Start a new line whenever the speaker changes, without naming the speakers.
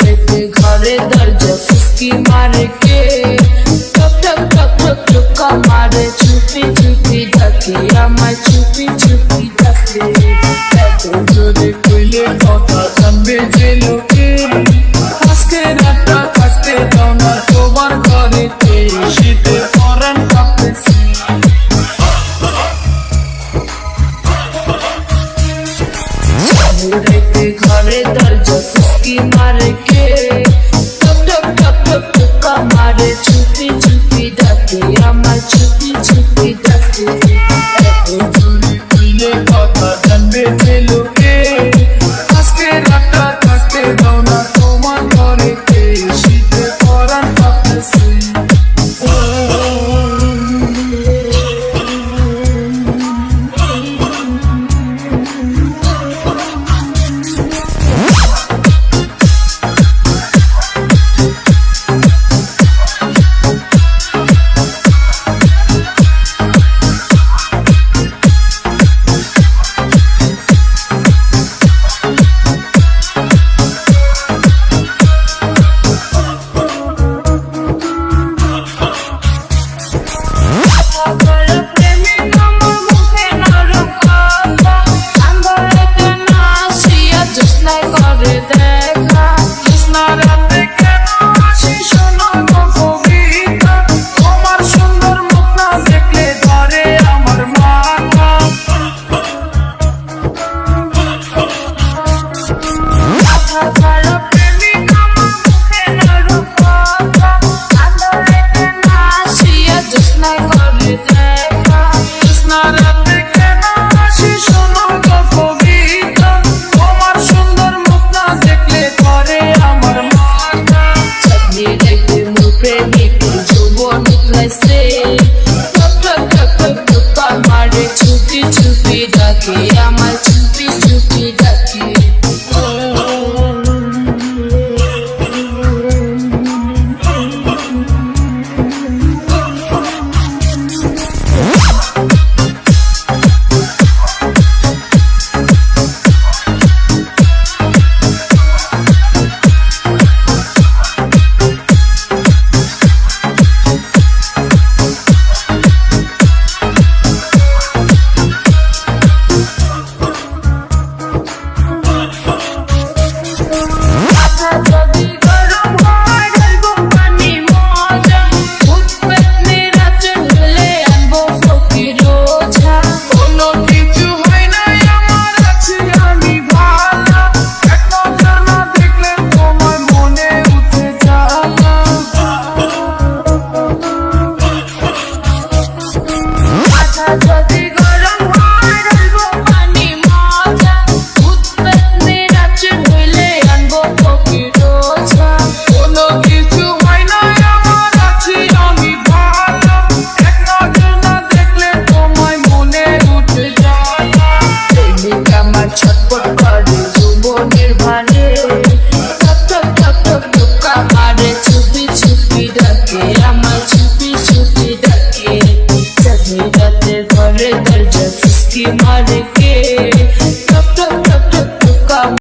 রেখে ঘরে দরজা ফুসকি মারে কে, টক টক টক টক টুকা মারে, চুপি চুপি ডাকে আমায়, চুপি চুপি ডাকে। এত জোরে কইলে কথা জানবে যে লোকে, আজকে রাতটা থাকতে দাও না তোমার ঘরেতে, শীতে পরাণ কাঁপতেছে। রেখে ঘরে দরজা ফুসকি মারে কে, টক টক টক টক টুকা মারে, চুপি চুপি ডাকে আমায়, চুপি চুপি ডাকে। এত জোরে কইলে কথা জানবে যে লোকে, আজকে রাতটা থাকতে দাও না তোমার ঘরেতে, শীতে পরাণ কাঁপতেছে। চুপি চুপি ডাকে আমায়, চুপি চুপি ডাকে।